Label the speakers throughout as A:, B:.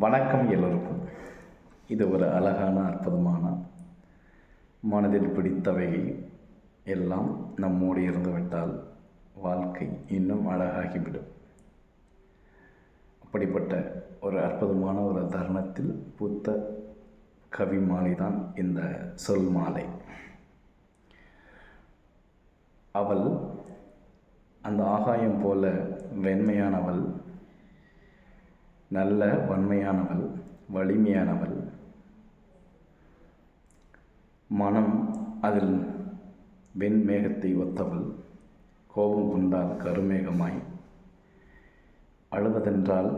A: வணக்கம் எல்லோருக்கும். இது ஒரு அழகான அற்புதமான மனதில் பிடித்தவை எல்லாம் நம்மோடு இருந்துவிட்டால் வாழ்க்கை இன்னும் அழகாகிவிடும். அப்படிப்பட்ட ஒரு அற்புதமான ஒரு தருணத்தில் பூத்த கவி மாலை தான் இந்த சொல் மாலை. அவள் அந்த ஆகாயம் போல வெண்மையானவள், நல்ல வன்மையானவள், வலிமையானவள். மனம் அதில் வெண்மேகத்தை ஒத்தவள். கோபம் கொண்டால் கருமேகமாய், அழுவதென்றால்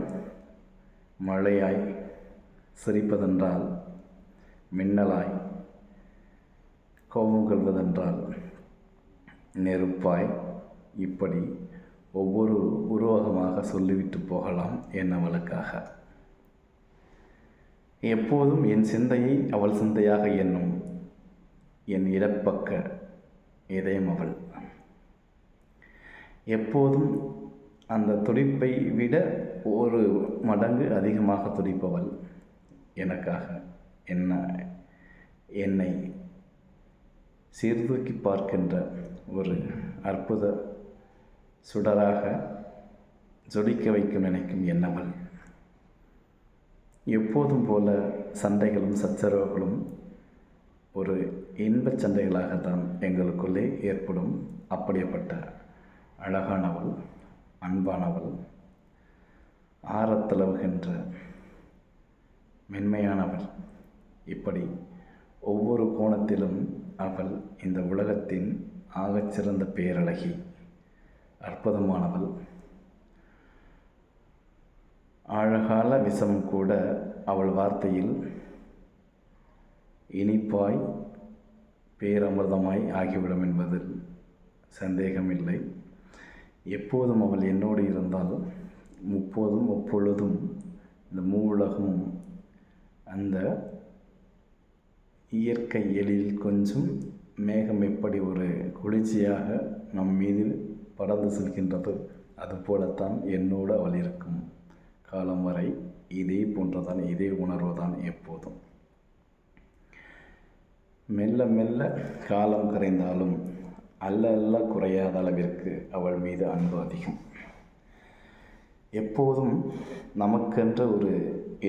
A: மழையாய், சிரிப்பதென்றால் மின்னலாய், கோபம் கொள்வதென்றால் நெருப்பாய், இப்படி ஒவ்வொரு உருவகமாக சொல்லிவிட்டு போகலாம் என்னவளுக்காக. எப்போதும் என் சிந்தையை அவள் சிந்தையாக எண்ணும் என் இடப்பக்க இதயம் அவள். எப்போதும் அந்த துடிப்பை விட ஒரு மடங்கு அதிகமாக துடிப்பவள் எனக்காக. என்னை சீர்தூக்கி பார்க்கின்ற ஒரு அற்புத சுடராக ஜொலிக்க வைக்கும் நினைக்கும் என்னவள். எப்போதும் போல சண்டைகளும் சச்சரவுகளும் ஒரு இன்பச் சண்டைகளாகத்தான் எங்களுக்குள்ளே ஏற்படும். அப்படிப்பட்ட அழகானவள், அன்பானவள், ஆரத்தளவுகின்ற மென்மையானவள். இப்படி ஒவ்வொரு கோணத்திலும் அவள் இந்த உலகத்தின் ஆகச்சிறந்த பேரழகி, அற்புதமானவள். ஆழகால விஷம் கூட அவள் வார்த்தையில் இனிப்பாய் பேரமிர்தமாய் ஆகிவிடும் என்பதில் சந்தேகமில்லை. எப்போதும் அவள் என்னோடு இருந்தால் முப்போதும் எப்பொழுதும் இந்த மூவுலகும் அந்த இயற்கை எழில் கொஞ்சம் மேகம் எப்படி ஒரு குளிர்ச்சியாக நம் மீது பறந்து செல்கின்றது, அதுபோலத்தான் என்னோடு அவள் இருக்கும் காலம் வரை இதே போன்றதான், இதே உணர்வுதான் எப்போதும். மெல்ல மெல்ல காலம் கரைந்தாலும் அல்ல குறையாத அளவிற்கு அவள் மீது அன்பு அதிகம். எப்போதும் நமக்கென்ற ஒரு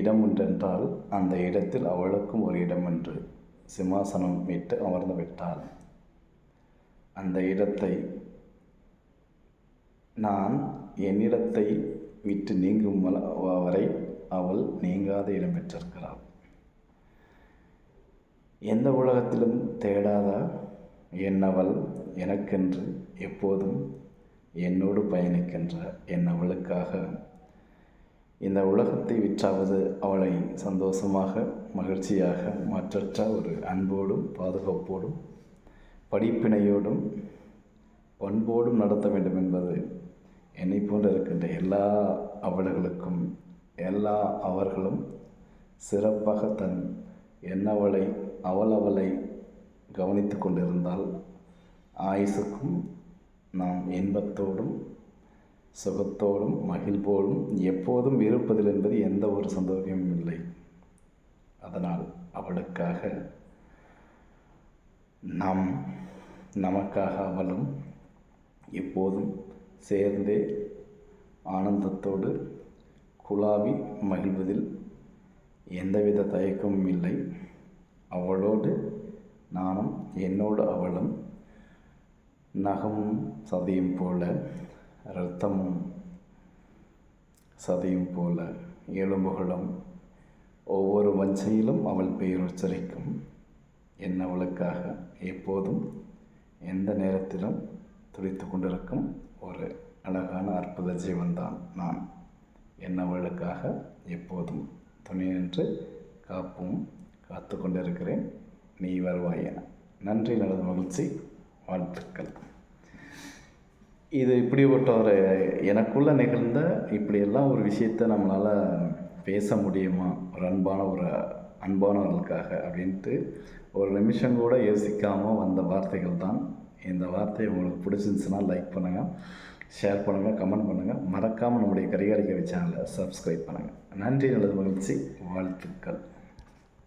A: இடம் உண்டென்றால் அந்த இடத்தில் அவளுக்கும் ஒரு இடம் என்று சிம்மாசனம் விட்டு அமர்ந்து விட்டாள். அந்த இடத்தை நான் என்னிடத்தை விட்டு நீங்கும் வரை அவள் நீங்காத இடம் பெற்றிருக்கிறாள். எந்த உலகத்திலும் தேடாத என்னவள் எனக்கென்று எப்போதும் என்னோடு பயணிக்கின்ற என்னவளுக்காக இந்த உலகத்தை விற்றாவது அவளை சந்தோஷமாக, மகிழ்ச்சியாக, மற்றற்ற ஒரு அன்போடும் பாதுகாப்போடும் படிப்பினையோடும் பண்போடும் நடத்த வேண்டும் என்பது என்னை போன்று இருக்கின்ற எல்லா அவர்களுக்கும் அவர்களும் சிறப்பாக தன் என்னவளை அவளை கவனித்து கொண்டிருந்தால் ஆயுசுக்கும் நாம் இன்பத்தோடும் சுகத்தோடும் மகிழ்வோடும் எப்போதும் இருப்பதில் என்பது எந்த ஒரு சந்தோஷமும் இல்லை. அதனால் அவளுக்காக நமக்காக அவளும் எப்போதும் சேர்ந்தே ஆனந்தத்தோடு குலாவி மகிழ்வதில் எந்தவித தயக்கமும் இல்லை. அவளோடு நானும், என்னோடு அவளும் நகமும் சதையும் போல, இரத்தமும் சதையும் போல, எலும்புகளும் ஒவ்வொரு வஞ்சையிலும் அவள் பெயர் உச்சரிக்கும் என்னவளுக்காக எப்போதும் எந்த நேரத்திலும் துடித்து கொண்டிருக்கும் ஒரு அழகான அற்புத ஜீவன்தான் நான். என்னவளுக்காக எப்போதும் துணை நின்று காப்பும் காத்து கொண்டிருக்கிறேன். நீ வருவாய் என. நன்றி, நல்லது, மகிழ்ச்சி, வாழ்த்துக்கள். இது இப்படிப்பட்ட ஒரு எனக்குள்ளே நிகழ்ந்த இப்படியெல்லாம் ஒரு விஷயத்தை நம்மளால் பேச முடியுமா ஒரு அன்பானவர்களுக்காக அப்படின்ட்டு ஒரு நிமிஷம் கூட யோசிக்காமல் வந்த வார்த்தைகள் தான் இந்த வார்த்தை. உங்களுக்கு பிடிச்சிருந்துச்சுன்னா லைக் பண்ணுங்கள், ஷேர் பண்ணுங்கள், கமெண்ட் பண்ணுங்கள். மறக்காமல் நம்முடைய கரிகாலிக்கவி சேனலை சப்ஸ்கிரைப் பண்ணுங்கள். நன்றி, நல்லது, மகிழ்ச்சி, வாழ்த்துக்கள்.